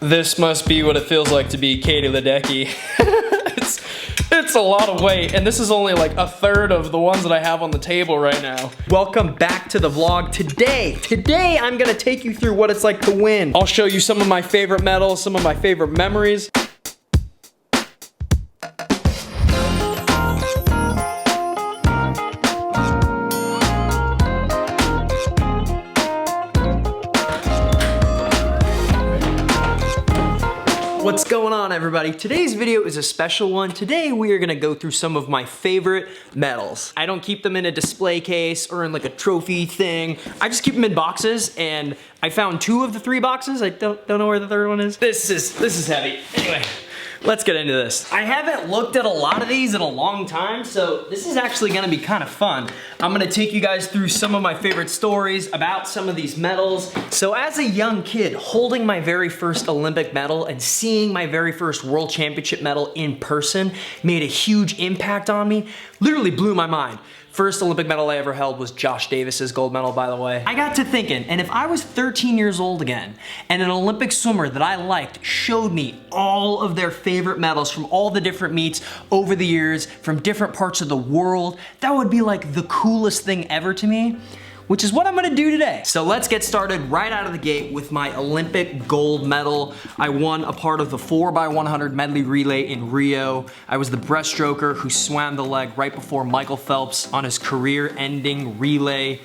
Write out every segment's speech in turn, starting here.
This must be what it feels like to be Katie Ledecky. It's a lot of weight, and this is only like a third of the ones that I have on the table right now. Welcome back to the vlog. Today I'm gonna take you through what it's like to win. I'll show you some of my favorite medals, some of my favorite memories. What's going on, everybody? Today's video is a special one. Today we are gonna go through some of my favorite medals. I don't keep them in a display case or in like a trophy thing. I just keep them in boxes, and I found 2 of the 3 boxes. I don't know where the 3rd one is. This is heavy. Anyway, let's get into this. I haven't looked at a lot of these in a long time, so this is actually gonna be kind of fun. I'm gonna take you guys through some of my favorite stories about some of these medals. So as a young kid, holding my very first Olympic medal and seeing my very first World Championship medal in person made a huge impact on me, literally blew my mind. First Olympic medal I ever held was Josh Davis's gold medal, by the way. I got to thinking, and if I was 13 years old again, and an Olympic swimmer that I liked showed me all of their favorite medals from all the different meets over the years, from different parts of the world, that would be like the coolest thing ever to me, which is what I'm gonna do today. So let's get started right out of the gate with my Olympic gold medal. I won a part of the 4x100 medley relay in Rio. I was the breaststroker who swam the leg right before Michael Phelps on his career-ending relay.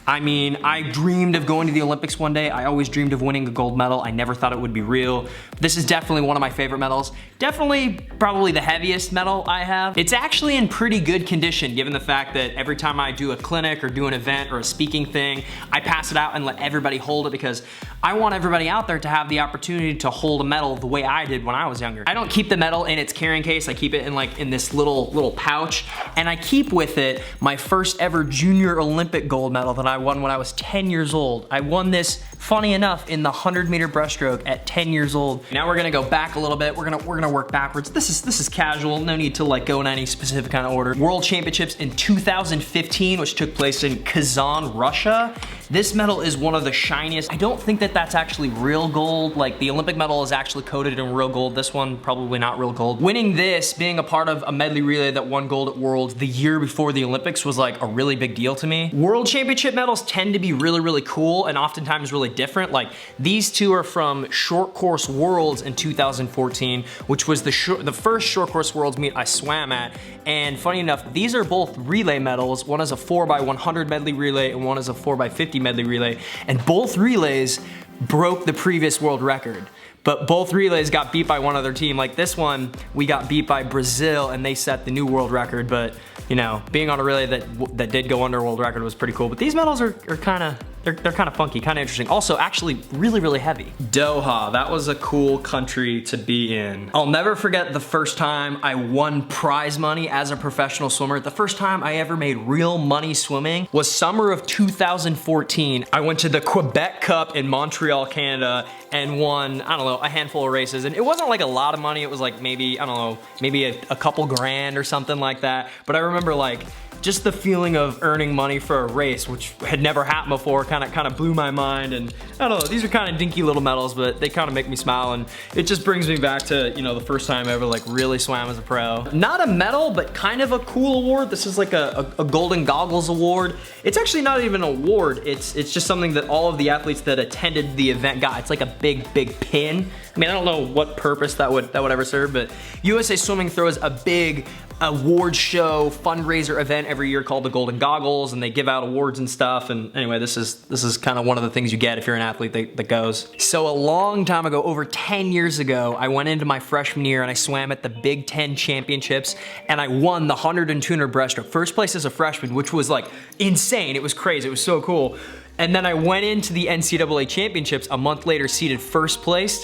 I mean, I dreamed of going to the Olympics one day. I always dreamed of winning a gold medal. I never thought it would be real. This is definitely one of my favorite medals. Definitely, probably the heaviest medal I have. It's actually in pretty good condition, given the fact that every time I do a clinic or do an event or a speaking thing, I pass it out and let everybody hold it, because I want everybody out there to have the opportunity to hold a medal the way I did when I was younger. I don't keep the medal in its carrying case. I keep it in this little pouch, and I keep with it my first ever junior Olympic gold medal that I won when I was 10 years old. I won this, funny enough, in the 100-meter breaststroke at 10 years old. Now we're gonna go back a little bit. We're gonna work backwards. This is casual. No need to like go in any specific kind of order. World Championships in 2015, which took place in Kazan, Russia. This medal is one of the shiniest. I don't think that that's actually real gold. Like, the Olympic medal is actually coated in real gold. This one, probably not real gold. Winning this, being a part of a medley relay that won gold at Worlds the year before the Olympics, was like a really big deal to me. World Championship medals tend to be really cool and oftentimes really different. Like, these 2 are from Short Course Worlds in 2014, which was the first Short Course Worlds meet I swam at. And funny enough, these are both relay medals. One is a 4x100 medley relay and one is a 4x50 medley relay. And both relays broke the previous world record. But both relays got beat by one other team. Like this one, we got beat by Brazil and they set the new world record. But you know, being on a relay that did go under a world record was pretty cool. But these medals are kind of, they're kind of funky, kind of interesting. Also, actually really heavy. Doha, that was a cool country to be in. I'll never forget the first time I won prize money as a professional swimmer. The first time I ever made real money swimming was summer of 2014. I went to the Quebec Cup in Montreal, Canada, and won, I don't know, a handful of races. And it wasn't like a lot of money. It was like maybe, I don't know, maybe a couple grand or something like that. But I remember like, just the feeling of earning money for a race, which had never happened before, kind of blew my mind. And I don't know, these are kind of dinky little medals, but they kind of make me smile, and it just brings me back to, you know, the first time I ever like really swam as a pro. Not a medal, but kind of a cool award. This is like a Golden Goggles award. It's actually not even an award. It's just something that all of the athletes that attended the event got. It's like a big pin. I mean, I don't know what purpose that would ever serve, but USA Swimming throws a big award show fundraiser event every year called the Golden Goggles, and they give out awards and stuff. And anyway, this is kind of one of the things you get if you're an athlete that goes. So a long time ago, over 10 years ago, I went into my freshman year and I swam at the Big Ten Championships, and I won the 100 and 200 breaststroke. First place as a freshman, which was like insane. It was crazy. It was so cool. And then I went into the NCAA Championships a month later, seated first place.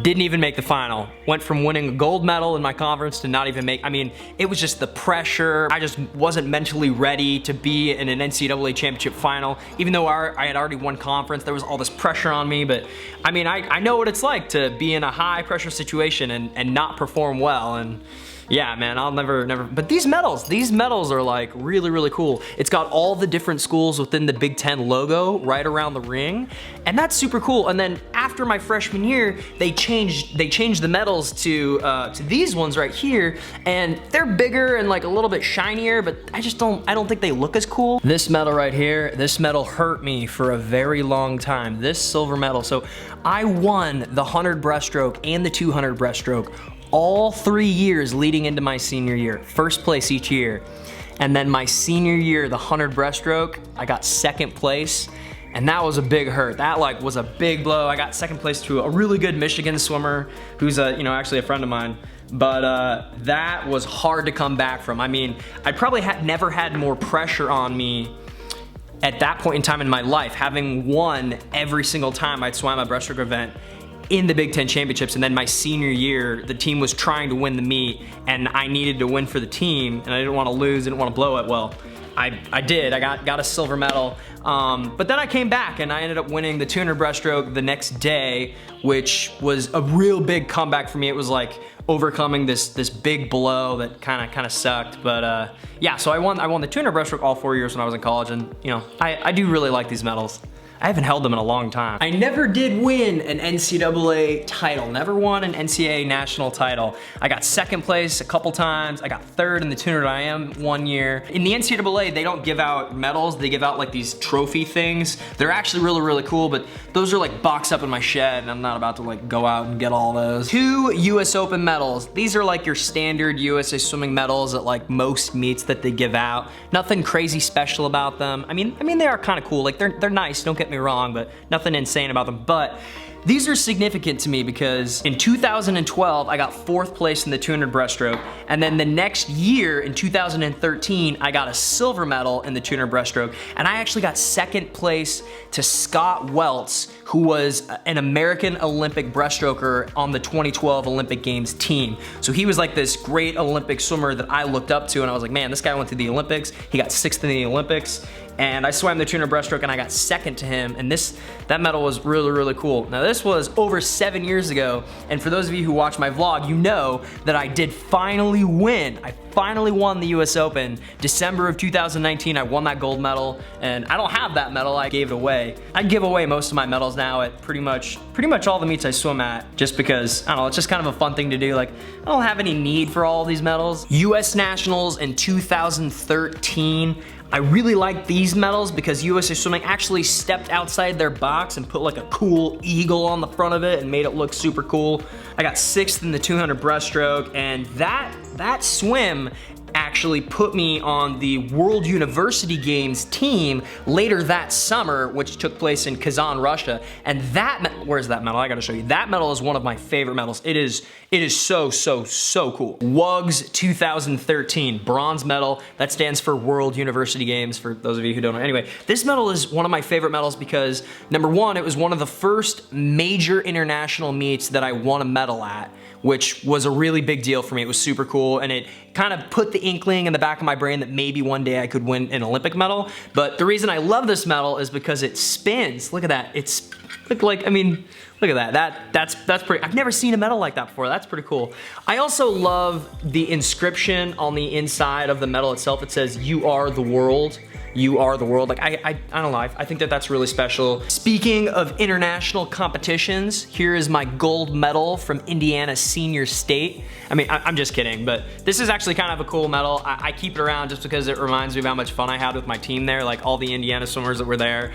Didn't even make the final. Went from winning a gold medal in my conference to not even make, I mean, it was just the pressure. I just wasn't mentally ready to be in an NCAA championship final. Even though I had already won conference, there was all this pressure on me. But I mean, I know what it's like to be in a high pressure situation and not perform well. And Yeah, man, I'll never, but these medals are like really, really cool. It's got all the different schools within the Big Ten logo right around the ring, and that's super cool. And then after my freshman year, they changed the medals to these ones right here, and they're bigger and like a little bit shinier, but I don't think they look as cool. This medal right here, this medal hurt me for a very long time. This silver medal. So I won the 100 breaststroke and the 200 breaststroke all 3 years leading into my senior year. First place each year. And then my senior year, the 100 breaststroke, I got second place. And that was a big hurt. That like was a big blow. I got second place to a really good Michigan swimmer who's actually a friend of mine. But that was hard to come back from. I mean, I probably never had more pressure on me at that point in time in my life, having won every single time I'd swam a breaststroke event in the Big Ten championships. And then my senior year, the team was trying to win the meet and I needed to win for the team and I didn't want to lose, didn't want to blow it. Well, I did, I got a silver medal. But then I came back and I ended up winning the 200 breaststroke the next day, which was a real big comeback for me. It was like overcoming this big blow that kind of sucked. But yeah, so I won the 200 breaststroke all 4 years when I was in college, and I do really like these medals. I haven't held them in a long time. I never did win an NCAA title, never won an NCAA national title. I got second place a couple times. I got third in the 200 IM 1 year. In the NCAA, they don't give out medals. They give out like these trophy things. They're actually really, really cool, but those are like boxed up in my shed and I'm not about to like go out and get all those. 2 US Open medals. These are like your standard USA swimming medals at like most meets that they give out. Nothing crazy special about them. I mean they are kind of cool. Like they're nice, don't get me wrong, but nothing insane about them. But these are significant to me because in 2012, I got 4th place in the 200 breaststroke. And then the next year, in 2013, I got a silver medal in the 200 breaststroke. And I actually got second place to Scott Welts, who was an American Olympic breaststroker on the 2012 Olympic Games team. So he was like this great Olympic swimmer that I looked up to, and I was like, man, this guy went to the Olympics. He got 6th in the Olympics. And I swam the 200 breaststroke and I got second to him, and that medal was really, really cool. Now this was over 7 years ago, and for those of you who watch my vlog, you know that I did finally win. I finally won the US Open. December of 2019, I won that gold medal, and I don't have that medal, I gave it away. I give away most of my medals now at pretty much all the meets I swim at, just because, I don't know, it's just kind of a fun thing to do. Like, I don't have any need for all of these medals. US Nationals in 2013, I really like these medals because USA Swimming actually stepped outside their box and put like a cool eagle on the front of it and made it look super cool. I got 6th in the 200 breaststroke, and that swim actually put me on the World University Games team later that summer, which took place in Kazan, Russia. And where's that medal? I gotta show you. That medal is one of my favorite medals. It is so, so, so cool. WUGS 2013, bronze medal. That stands for World University Games, for those of you who don't know. Anyway, this medal is one of my favorite medals because, number one, it was one of the first major international meets that I won a medal at, which was a really big deal for me. It was super cool, and it kind of put the inkling in the back of my brain that maybe one day I could win an Olympic medal. But the reason I love this medal is because it spins. Look at that. Look at that. That's pretty, I've never seen a medal like that before. That's pretty cool. I also love the inscription on the inside of the medal itself. It says, "You are the world." You are the world. Like, I don't know, I think that that's really special. Speaking of international competitions, here is my gold medal from Indiana Senior State. I mean, I'm just kidding, but this is actually kind of a cool medal. I keep it around just because it reminds me of how much fun I had with my team there, like all the Indiana swimmers that were there.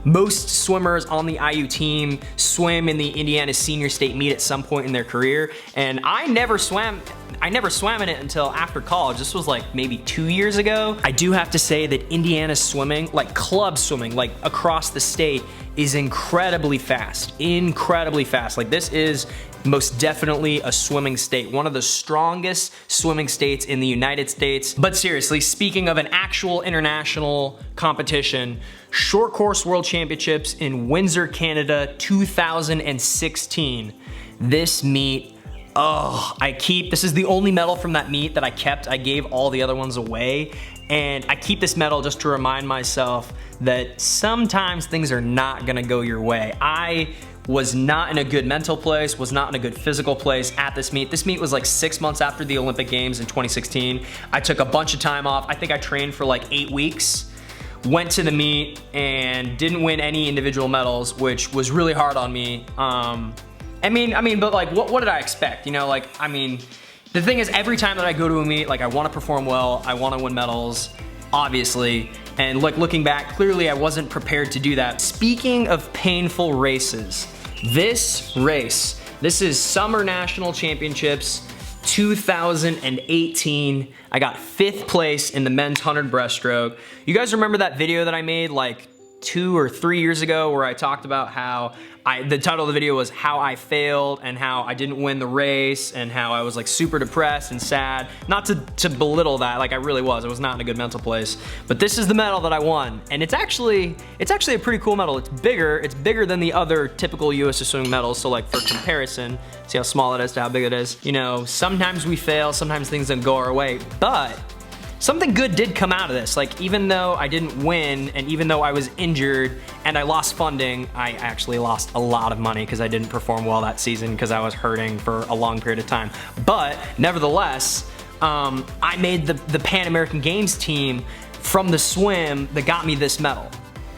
Most swimmers on the IU team swim in the Indiana Senior State meet at some point in their career, and I never swam in it until after college. This was like maybe 2 years ago. I do have to say that Indiana swimming, like club swimming, like across the state, is incredibly fast. Incredibly fast. Like, this is most definitely a swimming state. One of the strongest swimming states in the United States. But seriously, speaking of an actual international competition, Short Course World Championships in Windsor, Canada, 2016. This meet, this is the only medal from that meet that I kept. I gave all the other ones away. And I keep this medal just to remind myself that sometimes things are not gonna go your way. I was not in a good mental place, was not in a good physical place at this meet. This meet was like 6 months after the Olympic Games in 2016. I took a bunch of time off. I think I trained for like 8 weeks, went to the meet and didn't win any individual medals, which was really hard on me. But like, what did I expect? You know, like, I mean, the thing is, every time that I go to a meet, like I wanna perform well, I wanna win medals, obviously. And like looking back, clearly I wasn't prepared to do that. Speaking of painful races, this race, this is Summer National Championships 2018. I got 5th place in the men's 100 breaststroke. You guys remember that video that I made like 2 or 3 years ago where I talked about how the title of the video was how I failed and how I didn't win the race and how I was like super depressed and sad. Not to belittle that, like I really was. I was not in a good mental place. But this is the medal that I won. And it's actually a pretty cool medal. It's bigger than the other typical US swimming medals. So like for comparison, see how small it is to how big it is. You know, sometimes we fail, sometimes things don't go our way, but something good did come out of this. Like, even though I didn't win, and even though I was injured and I lost funding, I actually lost a lot of money because I didn't perform well that season because I was hurting for a long period of time. But nevertheless, I made the Pan American Games team from the swim that got me this medal.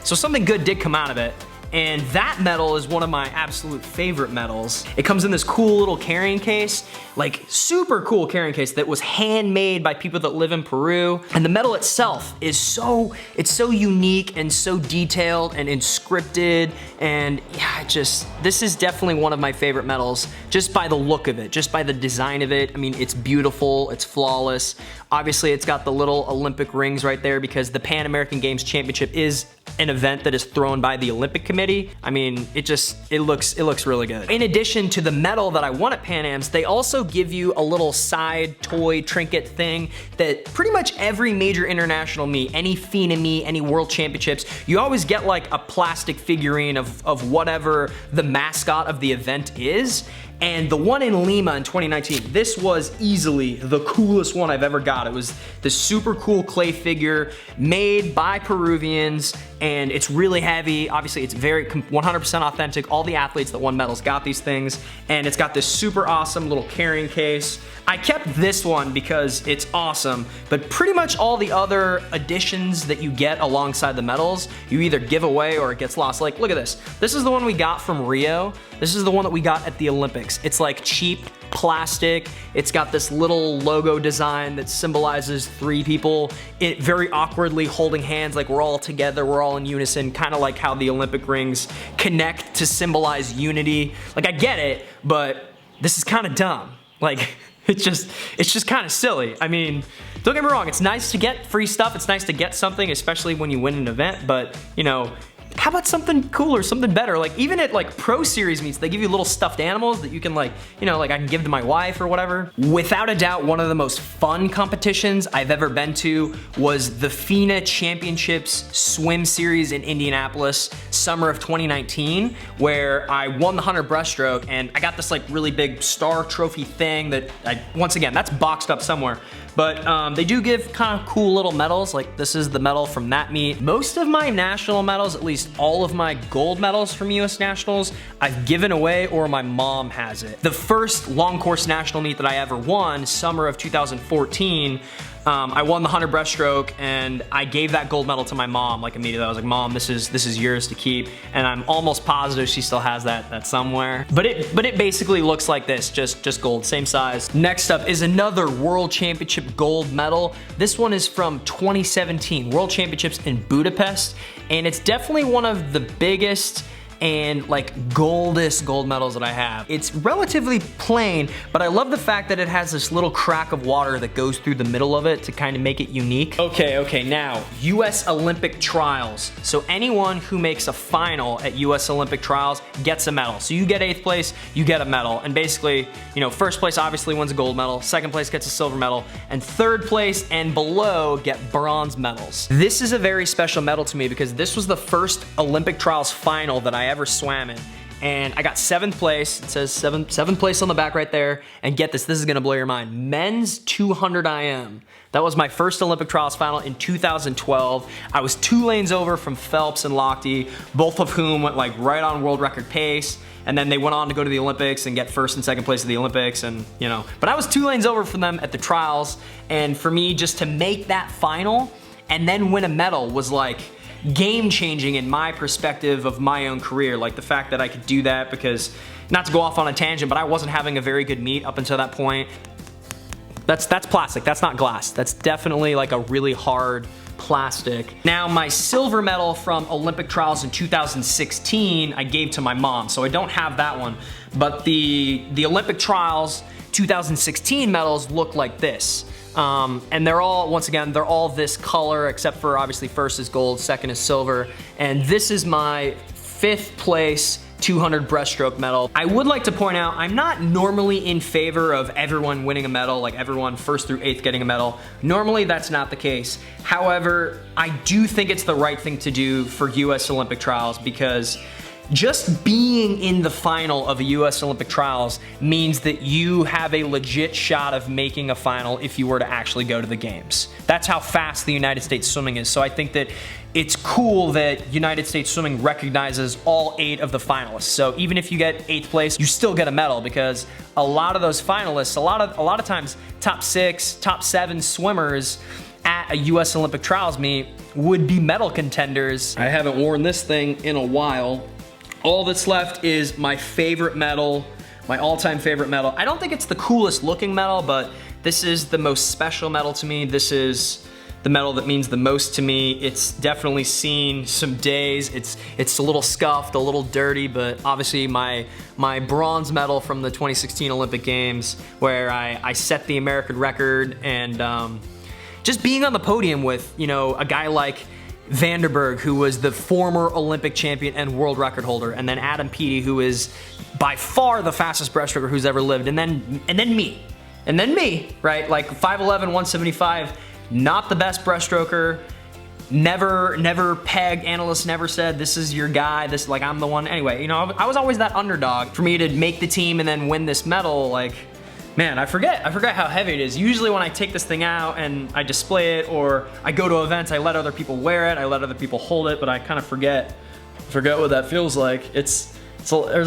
So something good did come out of it. And that medal is one of my absolute favorite medals. It comes in this cool little carrying case, like super cool carrying case that was handmade by people that live in Peru. And the medal itself is so unique and so detailed and inscripted. And yeah, this is definitely one of my favorite medals just by the look of it, just by the design of it. I mean, it's beautiful, it's flawless. Obviously, it's got the little Olympic rings right there because the Pan American Games Championship is an event that is thrown by the Olympic Committee. I mean, it looks really good. In addition to the medal that I won at Pan Am's, they also give you a little side toy trinket thing that pretty much every major international meet, any FINA meet, any world championships, you always get like a plastic figurine of whatever the mascot of the event is. And the one in Lima in 2019, this was easily the coolest one I've ever got. It was this super cool clay figure made by Peruvians, and it's really heavy. Obviously, it's very 100% authentic. All the athletes that won medals got these things, and it's got this super awesome little carrying case. I kept this one because it's awesome, but pretty much all the other additions that you get alongside the medals, you either give away or it gets lost. Like, look at this. This is the one we got from Rio. This is the one that we got at the Olympics. It's like cheap plastic. It's got this little logo design that symbolizes 3 people very awkwardly holding hands, like we're all together, we're all in unison, kind of like how the Olympic rings connect to symbolize unity. Like, I get it, but this is kind of dumb. Like, it's just kind of silly. I mean, don't get me wrong, it's nice to get free stuff, it's nice to get something, especially when you win an event, but you know, how about something cooler, something better? Like, even at like Pro Series meets, they give you little stuffed animals that you can like, you know, like I can give to my wife or whatever. Without a doubt, one of the most fun competitions I've ever been to was the FINA Championships Swim Series in Indianapolis, summer of 2019, where I won the 100 breaststroke and I got this like really big star trophy thing that once again, that's boxed up somewhere. But they do give kind of cool little medals, like this is the medal from that meet. Most of my national medals, at least all of my gold medals from US Nationals, I've given away or my mom has it. The first long course national meet that I ever won, summer of 2014, I won the 100 breaststroke and I gave that gold medal to my mom like immediately. I was like, Mom, this is yours to keep. And I'm almost positive she still has that somewhere. But it basically looks like this, just gold, same size. Next up is another World Championship gold medal. This one is from 2017, World Championships in Budapest. And it's definitely one of the biggest and like goldest gold medals that I have. It's relatively plain, but I love the fact that it has this little crack of water that goes through the middle of it to kind of make it unique. Okay, now, US Olympic trials. So anyone who makes a final at US Olympic trials gets a medal. So you get 8th place, you get a medal. And basically, you know, 1st place obviously wins a gold medal, 2nd place gets a silver medal, and 3rd place and below get bronze medals. This is a very special medal to me because this was the first Olympic trials final that I ever swam in. and I got 7th place. It says 7th place on the back right there. And get this is gonna blow your mind. Men's 200 IM. That was my first Olympic trials final in 2012. I was 2 lanes over from Phelps and Lochte, both of whom went like right on world record pace. And then they went on to go to the Olympics and get 1st and 2nd place at the Olympics, and you know. But I was 2 lanes over from them at the trials, and for me, just to make that final and then win a medal was like game-changing in my perspective of my own career. Like the fact that I could do that, because, not to go off on a tangent, but I wasn't having a very good meet up until that point. That's plastic, that's not glass. That's definitely like a really hard plastic. Now, my silver medal from Olympic trials in 2016, I gave to my mom, so I don't have that one. But the Olympic trials 2016 medals look like this. And they're all, once again, they're all this color, except for obviously 1st is gold, 2nd is silver. And this is my 5th place 200 breaststroke medal. I would like to point out, I'm not normally in favor of everyone winning a medal, like everyone 1st through 8th getting a medal. Normally that's not the case. However, I do think it's the right thing to do for US Olympic trials, because just being in the final of a US Olympic trials means that you have a legit shot of making a final if you were to actually go to the games. That's how fast the United States swimming is. So I think that it's cool that United States swimming recognizes all 8 of the finalists. So even if you get 8th place, you still get a medal, because a lot of those finalists, a lot of times top 6, top 7 swimmers at a US Olympic trials meet would be medal contenders. I haven't worn this thing in a while. All that's left is my favorite medal, my all-time favorite medal. I don't think it's the coolest looking medal, but this is the most special medal to me. This is the medal that means the most to me. It's definitely seen some days. It's a little scuffed, a little dirty, but obviously my bronze medal from the 2016 Olympic Games, where I set the American record, and just being on the podium with, you know, a guy like Vanderberg, who was the former Olympic champion and world record holder, and then Adam Peaty, who is by far the fastest breaststroker who's ever lived, and then me, right? Like 5'11", 175, not the best breaststroker, never pegged, analysts never said, this is your guy, this, like, I'm the one. Anyway, you know, I was always that underdog. For me to make the team and then win this medal, like, man, I forget how heavy it is. Usually when I take this thing out and I display it, or I go to events, I let other people wear it, I let other people hold it, but I kind of forget what that feels like. There's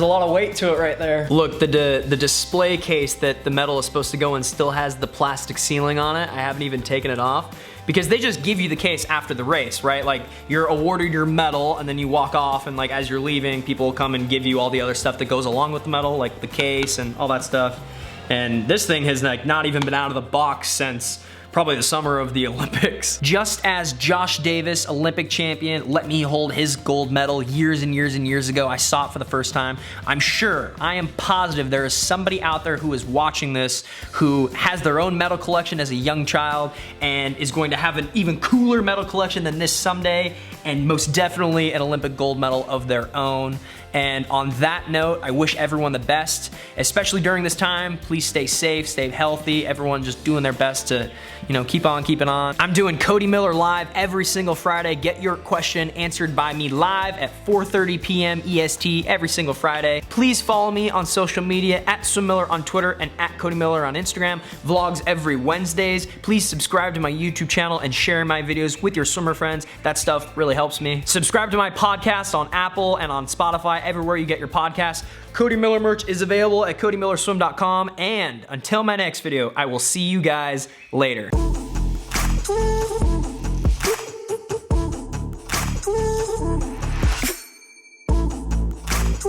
a lot of weight to it right there. Look, the display case that the medal is supposed to go in still has the plastic sealing on it. I haven't even taken it off, because they just give you the case after the race, right? Like, you're awarded your medal and then you walk off, and like as you're leaving, people will come and give you all the other stuff that goes along with the medal, like the case and all that stuff. And this thing has like not even been out of the box since probably the summer of the Olympics. Just as Josh Davis, Olympic champion, let me hold his gold medal years and years and years ago, I saw it for the first time. I'm sure, I am positive there is somebody out there who is watching this who has their own medal collection as a young child and is going to have an even cooler medal collection than this someday, and most definitely an Olympic gold medal of their own. And on that note, I wish everyone the best, especially during this time. Please stay safe, stay healthy. Everyone just doing their best to, you know, keep on keeping on. I'm doing Cody Miller live every single Friday. Get your question answered by me live at 4:30 p.m. EST every single Friday. Please follow me on social media at SwimMiller on Twitter and at Cody Miller on Instagram. Vlogs every Wednesdays. Please subscribe to my YouTube channel and share my videos with your swimmer friends. That stuff really helps me. Subscribe to my podcast on Apple and on Spotify, everywhere you get your podcasts. Cody Miller merch is available at CodyMillerSwim.com, and until my next video, I will see you guys later.